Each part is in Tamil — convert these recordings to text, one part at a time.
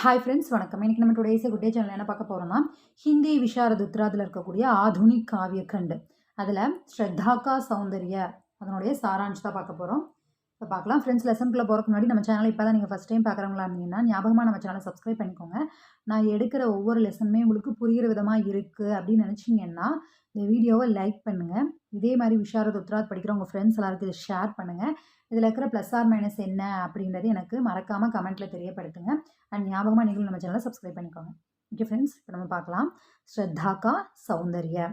हाय फ्रेंड्स वणक्कम इनकी நம்ம டுடேஸ் குட் டே சேனல்ல என்ன பார்க்க போறோம்னா ஹிந்தி விஷாரத் உத்ராதுல இருக்கக்கூடிய ஆதுனிக் காவிய கண்ட் அதுல ஸ்ரத்தா கா சௌந்தர்ய அதனுடைய சாராம்சத்தை பார்க்க போறோம். இப்போ பார்க்கலாம் ஃப்ரெண்ட்ஸ். லெசனுக்குள்ள போறதுக்கு முன்னாடி நம்ம சேனலை இப்போதான் நீங்கள் ஃபர்ஸ்ட் டைம் பார்க்குறவங்களா இருந்தீங்கன்னா ஞாபகமாக நம்ம சேனலை சப்ஸ்கிரைப் பண்ணிக்கோங்க. நான் எடுக்கிற ஒவ்வொரு லெசனுமே உங்களுக்கு புரிகிற விதமாக இருக்குது அப்படின்னு நினச்சிங்கன்னா இந்த வீடியோவை லைக் பண்ணுங்கள். இதே மாதிரி விஷாரத் உத்ராத் படிக்கிற உங்கள் ஃப்ரெண்ட்ஸ் எல்லாருக்கும் இதை ஷேர் பண்ணுங்கள். இதில் இருக்கிற ப்ளஸ் ஆர் மைனஸ் என்ன அப்படின்றது எனக்கு மறக்காமல் கமெண்ட்டில் தெரியப்படுத்துங்க. அண்ட் ஞாபகமாக நீங்களும் நம்ம சேனலை சப்ஸ்கிரைப் பண்ணிக்கோங்க. ஓகே ஃப்ரெண்ட்ஸ், இப்போ நம்ம பார்க்கலாம். ஸ்ரத்தா கா சௌந்தர்ய.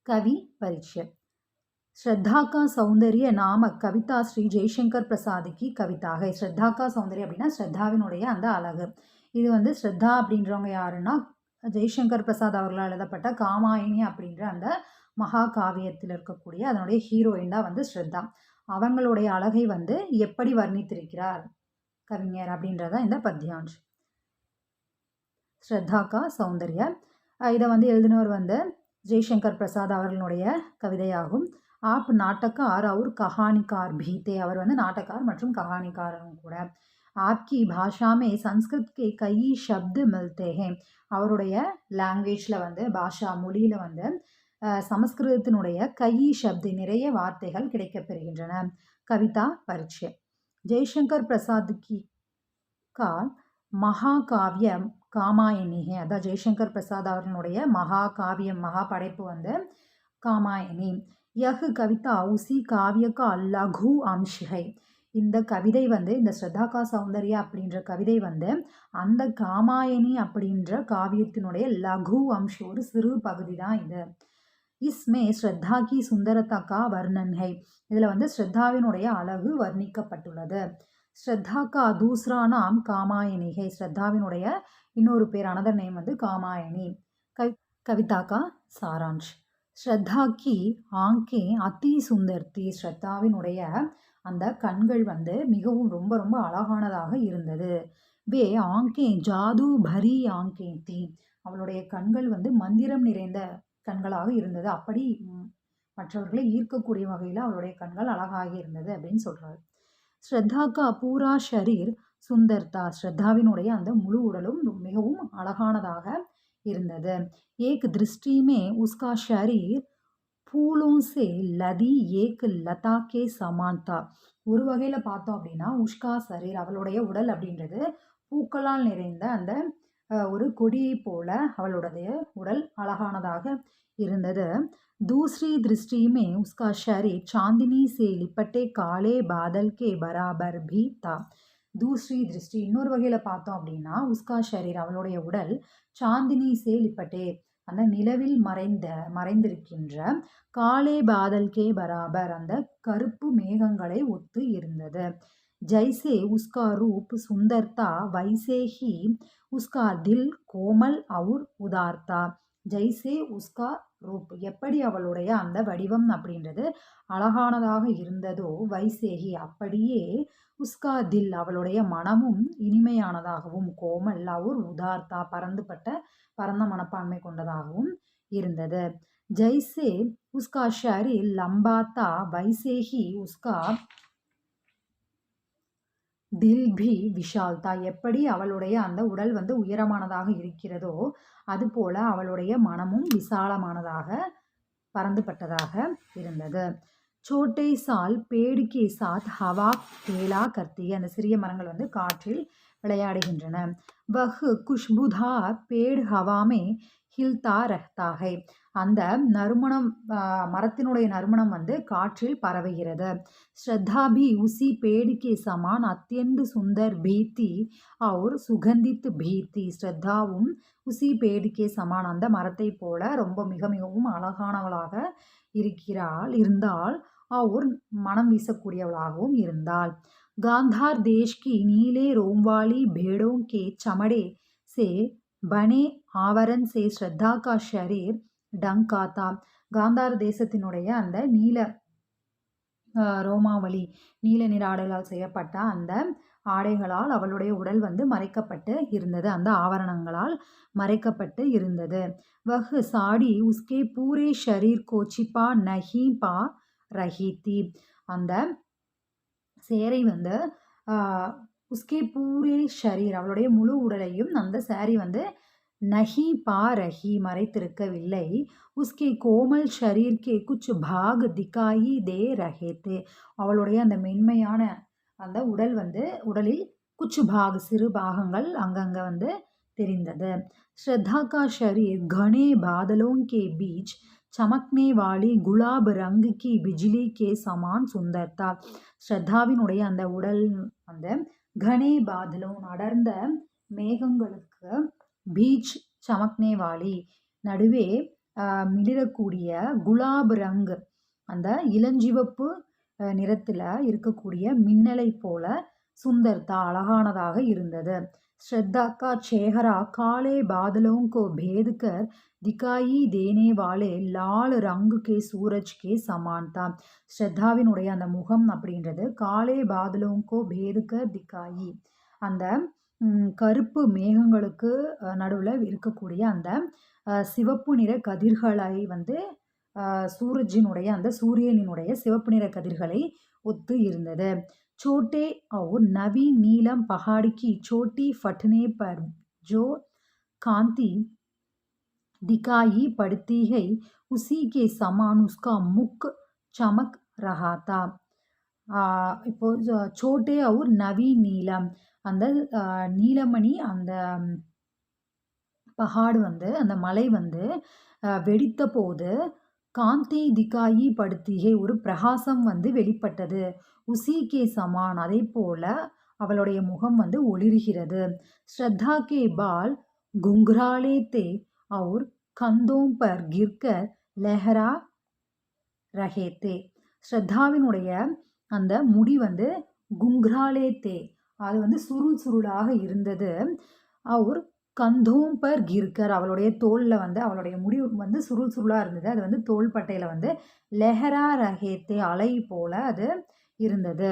कवि परिचय. श्रद्धा का सौंदर्य नामक कविता श्री जयशंकर प्रसाद की कविता है. श्रद्धा का सौंदर्य அப்படின்னா ஸ்ரத்தாவினுடைய அந்த அழகு. இது வந்து ஸ்ரத்தா அப்படின்றவங்க யாருன்னா ஜெய்சங்கர் பிரசாத் அவர்களால் எழுதப்பட்ட காமாயினி அப்படின்ற அந்த மகா காவியத்தில் இருக்கக்கூடிய அதனுடைய ஹீரோயின் தான் வந்து ஸ்ரத்தா. அவங்களுடைய அழகை வந்து எப்படி வர்ணித்திருக்கிறார் கவிஞர் அப்படின்றத இந்த பத்யாஞ்ச். ஸ்ரத்தா கா சௌந்தர்ய. இதை வந்து எழுதினவர் வந்து ஜெய்சங்கர் பிரசாத் அவர்களுடைய கவிதையாகும். आप नाटककार और कहानीकार भी थे. அவர் வந்து நாட்டக்கார் மற்றும் கஹானிக்காரரும் கூட. आपकी भाषा में संस्कृत के कई शब्द मिलते हैं. அவருடைய லாங்குவேஜில் வந்து பாஷா மொழியில் வந்து சமஸ்கிருதத்தினுடைய கை சப்து நிறைய வார்த்தைகள் கிடைக்கப்பெறுகின்றன. கவிதா பரிச்சயம். ஜெய்சங்கர் பிரசாத் கி கா மகாகாவியம் காமாயணி. அதான் ஜெய்சங்கர் பிரசாத் அவர்களுடைய மகாகாவியம் மகா படைப்பு வந்து காமாயணி. யஹ் கவிதா உசி காவிய கா லகு அம்ஷ் ஹை. இந்த கவிதை வந்து இந்த ஸ்ரத்தா கா சௌந்தர்யா அப்படின்ற கவிதை வந்து அந்த காமாயணி அப்படின்ற காவியத்தினுடைய லகு அம்ஷ் ஒரு சிறு பகுதி தான் இது. இஸ்மே ஸ்ரத்தா கி சுந்தரதா கா வர்ணன் ஹை. இதில் வந்து ஸ்ரத்தாவினுடைய அழகு வர்ணிக்கப்பட்டுள்ளது. ஸ்ரத்தா கா தூஸ்ரா நாம் காமாயணி ஹை. ஸ்ரத்தாவினுடைய இன்னொரு பேர் அனதர் நேம் வந்து காமாயணி. கவிதா கா சாராம்ஷ். ஸ்ரத்தா கி ஆங்கே அதி சுந்தர்த்தி. ஸ்ரத்தாவினுடைய அந்த கண்கள் வந்து மிகவும் ரொம்ப ரொம்ப அழகானதாக இருந்தது. வே ஆங்கே ஜாது பரி ஆங்கே தி. அவளுடைய கண்கள் வந்து மந்திரம் நிறைந்த கண்களாக இருந்தது. அப்படி மற்றவர்களை ஈர்க்கக்கூடிய வகையில் அவளுடைய கண்கள் அழகாக இருந்தது அப்படின்னு சொல்கிறார். ஸ்ரத்தா கா பூரா ஷரீர் சுந்தர்தா. ஸ்ரத்தாவினுடைய அந்த முழு உடலும் மிகவும் அழகானதாக இருந்தது. ஏக் திருஷ்டி மே உஸ்கா ஷரீர் பூலும் சே லதி ஏக் லதா கே சமான்தா. ஒரு வகையில் பார்த்தோம் அப்படின்னா உஷ்கா சரீர் அவளுடைய உடல் அப்படின்றது பூக்களால் நிறைந்த அந்த ஒரு கொடியை போல அவளுடைய உடல் அழகானதாக இருந்தது. दूसरी दृष्टि में उसका शरीर चांदनी से लिपटे काले बादल के बराबर भी था. दूसरी दृष्टि இன்னொரு வகையில் பார்த்தோம் அப்படின்னா உஸ்கா ஷரீர் அவளுடைய உடல் சாந்தினி சே லிப்பட்டே அந்த நிலவில் மறைந்திருக்கின்ற காலே பாதல் கே பராபர் அந்த கருப்பு மேகங்களை ஒத்து இருந்தது. ஜைசே உஸ்கா ரூப் சுந்தர்தா வைசே ஹி உஸ்கா தில் கோமல் அவுர் உதார்த்தா. ஜெய்சே உஸ்கா ரூப் எப்படி அவளுடைய அந்த வடிவம் அப்படின்றது அழகானதாக இருந்ததோ வைசேகி அப்படியே உஸ்கா தில் அவளுடைய மனமும் இனிமையானதாகவும் கோமல் அவுர் உதார்த்தா பரந்த மனப்பான்மை கொண்டதாகவும் இருந்தது. ஜெய்சே உஸ்கா ஷரி லம்பாத்தா வைசேகி உஸ்கா தில் பி விஷால்தா. எப்படி அவளுடைய அந்த உடல் வந்து உயரமானதாக இருக்கிறதோ அதுபோல அவளுடைய மனமும் விசாலமானதாக பறந்துபட்டதாக இருந்தது. சோட்டை சால் பேடு கே சாத் ஹவா கேலா கர்த்தி. அந்த சிறிய மரங்கள் வந்து காற்றில் விளையாடுகின்றன. வஹ் குஷ்புதார் பேடு ஹவாமே ஹில்தா ரஹ்தாகை. அந்த நறுமணம் மரத்தினுடைய நறுமணம் வந்து காற்றில் பரவுகிறது. ஸ்ரத்தா பி உசி பேடு கே சமான் அத்தியந்த சுந்தர் பீத்தி அவர் சுகந்தித் பீத்தி. ஸ்ரத்தாவும் உசி பேடு கே சமான் அந்த மரத்தை போல ரொம்ப மிகவும் அழகானவளாக இருந்தால் அவர் மனம் வீசக்கூடியவளாகவும் இருந்தாள். गांधार देश की नीले रोमवाली भेड़ों के चमड़े से बने आवरण से श्रद्धा का शरीर डंकाता. காந்தார் தேசத்தினுடைய அந்த நீல ரோமாவளி நீல நிற ஆடைகளால் செய்யப்பட்ட அந்த ஆடைகளால் அவளுடைய உடல் வந்து மறைக்கப்பட்டு இருந்தது. அந்த ஆவரணங்களால் மறைக்கப்பட்டு இருந்தது. வஹ் சாடி உஸ்கே பூரே ஷரீர் கோ சிப்பா நஹி பா ரஹி தி. அந்த சேரை வந்து உஸ்கே பூரே ஷரீர் அவளுடைய முழு உடலையும் அந்த சாரி வந்து நஹி பா ரஹி மறைத்திருக்கவில்லை. உஸ்கே கோமல் ஷரீர் கே குச் பாக் திகாயி தே ரஹே தே அவளுடைய அந்த மென்மையான அந்த உடல் வந்து உடலில் குச் பாக் சிறு பாகங்கள் அங்கங்க வந்து தெரிந்தது. ஸ்ரத்தா கா ஷரீர் घने बादलों के बीच चमकने वाली गुलाब रंग की बिजली के समान सुंदरता ஸ்ரத்தாவினுடைய அந்த உடல் அந்த घने बादलों அடர்ந்த மேகங்களுக்கு பீச் சமக்னே வாலி நடுவே மிளிரக்கூடிய குலாப் ரங் அந்த இளஞ்சிவப்பு நிறத்தில் இருக்கக்கூடிய மின்னலை போல சுந்தர்தா அழகானதாக இருந்தது. श्रद्धा का चेहरा काले बादलों को भेद कर दिखाई देने वाले लाल रंग के सूरज के समान था. ஸ்ரத்தாவினுடைய அந்த முகம் அப்படின்றது காலே பாதலோங்கோ பேதுக்க திக்காயி அந்த கருப்பு மேகங்களுக்கு நடுவில் இருக்கக்கூடிய அந்த சிவப்பு நிற கதிர்களை வந்து சூரஜினுடைய அந்த சூரியனினுடைய சிவப்பு நிற கதிர்களை ஒத்து இருந்தது. छोटे और नवी नीलम पहाड़ की चोटी फटने पर जो कांति दिखाई पड़ती है उसी के समान उसका मुख चमक रहा था. இப்போ சோட்டே और நவி நீலம் அந்த நீலமணி அந்த பஹாடு வந்து அந்த மலை வந்து வெடித்த போது காந்தி திகாயி படுத்திகை ஒரு பிரகாசம் வந்து வெளிப்பட்டது. உசி கே சமான் அதே போல அவளுடைய முகம் வந்து ஒளிர்கிறது. ஸ்ரத்தா கே பால் குங்ராலே தே और कंधों पर गिरकर लहरा रहे थे. ஸ்ரத்தாவினுடைய அந்த முடி வந்து குங்ராலே தே அது வந்து சுருள் சுருளாக இருந்தது. அவர் கந்தோம் பர் கிர்கர் அவளுடைய தோளில் வந்து அவளுடைய முடி வந்து சுருள் சுருளாக இருந்தது. அது வந்து தோள்பட்டையில் வந்து லெஹரா ரஹேத்தே அலை போல அது இருந்தது.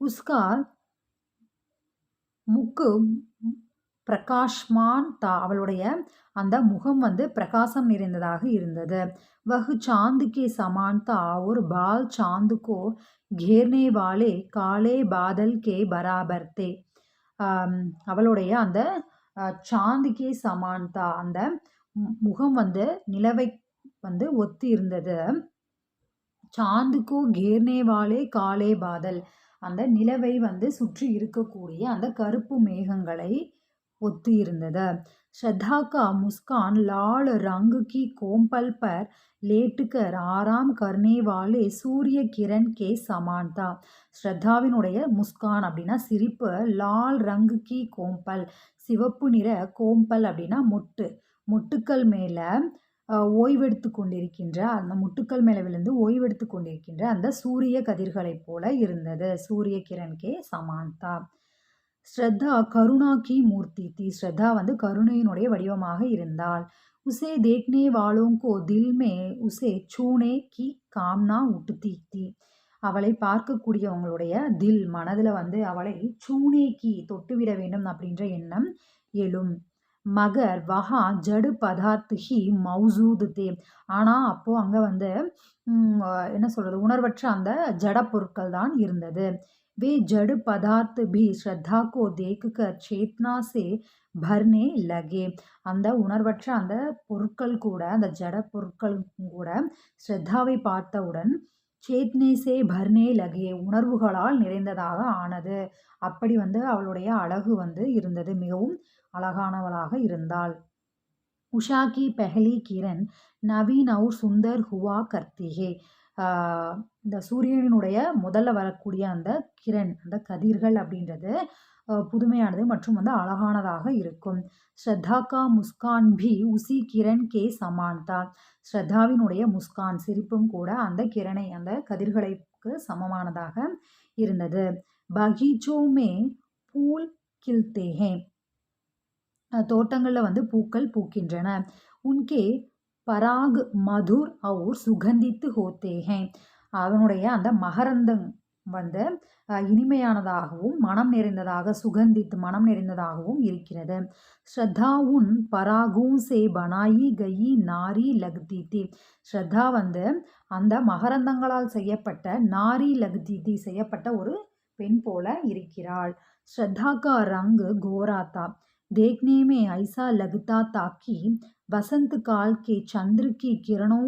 உஸ்கா முக்கு பிரகாஷ்மான் தா அவளுடைய அந்த முகம் வந்து பிரகாசம் நிறைந்ததாக இருந்தது. வஹு சாந்துக்கே சமான் தா ஒரு பால் சாந்துக்கோ घेरने वाले काले बादल के बराबर थे. அவளுடைய அந்த சாந்திக்கே சமான்தா அந்த முகம் வந்து நிலவை வந்து ஒத்து இருந்தது. சாந்துக்கோ घेरने காலே பாதல் அந்த நிலவை வந்து சுற்றி இருக்கக்கூடிய அந்த கருப்பு மேகங்களை ஒத்து இருந்தது. श्रद्धा का मुस्कान लाल रंग की कोमल पर लेटकर आराम करने वाले सूर्य किरण के समान था. ஸ்ரத்தாவினுடைய முஸ்கான் அப்படின்னா சிரிப்பு, லால் ரங் கி கோம்பல் சிவப்பு நிற கோம்பல் அப்படின்னா மொட்டுக்கள் மேலே ஓய்வெடுத்து கொண்டிருக்கின்ற அந்த முட்டுக்கள் மேலே விழுந்து ஓய்வெடுத்து கொண்டிருக்கின்ற அந்த சூரிய கதிர்களைப் போல இருந்தது. சூரிய கிரண் கே சமான்தா. ஸ்ரத்தா கருணா கி மூர்த்தி தி ஸ்ரத்தா வந்து கருணையினுடைய வடிவமாக இருந்தாள். உசே தேக்னே வாலோங்கோ தில் மே உசே சூனே கி காம்னா உட்டுத்தி தி அவளை பார்க்கக்கூடியவங்களுடைய தில் மனதில் வந்து அவளை சூனே கி தொட்டுவிட வேண்டும் அப்படின்ற எண்ணம் எழும். மகர் வஹா ஜடு பதார்த் ஹி மௌசூத் தே ஆனால் அப்போது அங்கே வந்து என்ன சொல்கிறது உணர்வற்ற அந்த ஜட பொருட்கள் தான் இருந்தது. वे जड़ पदार्थ भी श्रद्धा को देखकर चेतना से भरने लगे. அந்த உணர்வற்ற அந்த பொருட்கள் கூட அந்த ஜட பொருட்கள் கூட ஸ்ரத்தாவை பார்த்தவுடன் சேத்னேசே பர்னே லகே உணர்வுகளால் நிறைந்ததாக ஆனது. அப்படி வந்து அவளுடைய அழகு வந்து இருந்தது. மிகவும் அழகானவளாக இருந்தாள். உஷா கி பெஹலி கிரண் நவீன் அவுர் சுந்தர் ஹுவா கர்த்திகே இந்த சூரியனுடைய முதல்ல வரக்கூடிய அந்த கிரண் அந்த கதிர்கள் அப்படின்றது புதுமையானது மற்றும் வந்து அழகானதாக இருக்கும். ஸ்ரத்தா கா முஸ்கான் பி உசி கிரண் கே சமான்தா ஸ்ரத்தாவினுடைய முஸ்கான் சிரிப்பும் கூட அந்த கிரணை அந்த கதிர்களுக்கு சமமானதாக இருந்தது. பகீச்சோ மே பூல் கில்தேஹே தோட்டங்களில் வந்து பூக்கள் பூக்கின்றன. உன்கே பராக் மதுர் அவுர் சுகந்தித்து ஹோத்தேஹே அவனுடைய அந்த மகரந்தம் வந்து இனிமையானதாகவும் மனம் நிறைந்ததாக சுகந்தித்து மனம் நிறைந்ததாகவும் இருக்கிறது. ஸ்ரத்தா உன் பராகும் சே பனாயி கயி நாரி லக்திதி ஸ்ரத்தா வந்து அந்த மகரந்தங்களால் செய்யப்பட்ட நாரி லக்திதி செய்யப்பட்ட ஒரு பெண் போல இருக்கிறாள். श्रद्धा का रंग गोरा था, देखने में ऐसा लगता था कि बसंत काल के चंद्र की किरणों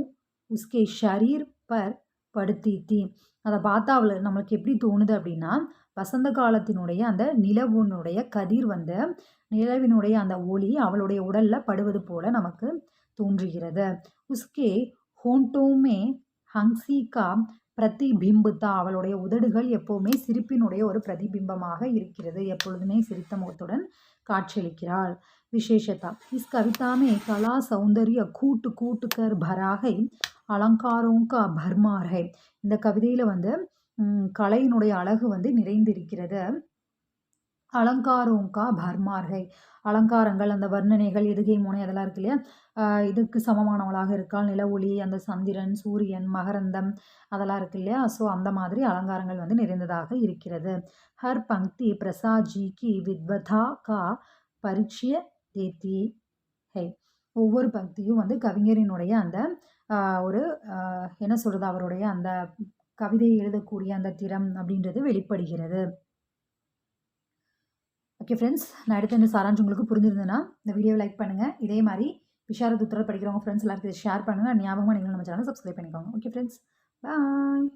उसके शरीर पर படுத்தி थी. அதை பார்த்தா நம்மளுக்கு எப்படி தோணுது அப்படின்னா, வசந்த காலத்தினுடைய அந்த நிலவுனுடைய கதிர் வந்து நிலவினுடைய அந்த ஒளி அவளுடைய உடல்ல படுவது போல நமக்கு தோன்றுகிறது. உஸ்கே ஹோண்டோமே ஹங்சிகா பிரதிபிம்புதா, அவளுடைய உதடுகள் எப்பவுமே சிரிப்பினுடைய ஒரு பிரதிபிம்பமாக இருக்கிறது. எப்பொழுதுமே சிரித்த முகத்துடன் காட்சியளிக்கிறாள். विशेषता इस कविता में कला सौंदर्य कूट कूट कर भरा है, अलंकारों का भरमार है. இந்த கவிதையில வந்து கலையினுடைய அழகு வந்து நிறைந்திருக்கிறது. அலங்காரோங்கா பர்மார்கை, அலங்காரங்கள் அந்த வர்ணனைகள் எதுகை முனை அதெல்லாம் இருக்கு இல்லையா, இதுக்கு சமமானவளாக இருக்காள். நில ஒளி, அந்த சந்திரன், சூரியன், மகரந்தம் அதெல்லாம் இருக்கு இல்லையா. ஸோ அந்த மாதிரி அலங்காரங்கள் வந்து நிறைந்ததாக இருக்கிறது. ஹர் பங்க்தி பிரசாத் ஜி கி வித்வதா கா பரிச்சய தேத்தி ஹை, ஒவ்வொரு பக்தியும் வந்து கவிஞரினுடைய அந்த ஒரு என்ன சொல்கிறது, அவருடைய அந்த கவிதையை எழுதக்கூடிய அந்த திறம் அப்படின்றது வெளிப்படுகிறது. ஓகே ஃப்ரெண்ட்ஸ், நான் எடுத்த இந்த சாராஞ்சு உங்களுக்கு புரிஞ்சிருந்ததுன்னா இந்த வீடியோவை லைக் பண்ணுங்கள். இதே மாதிரி விஷாரத் உத்தரல் படிக்கிறவங்க ஃப்ரெண்ட்ஸ் எல்லாருக்கும் ஷேர் பண்ணுங்கள். ஞாபகமாக நீங்களும் நம்ம சேனலை சப்ஸ்கிரைப் பண்ணிக்கோங்க. ஓகே ஃப்ரெண்ட்ஸ், பாய்.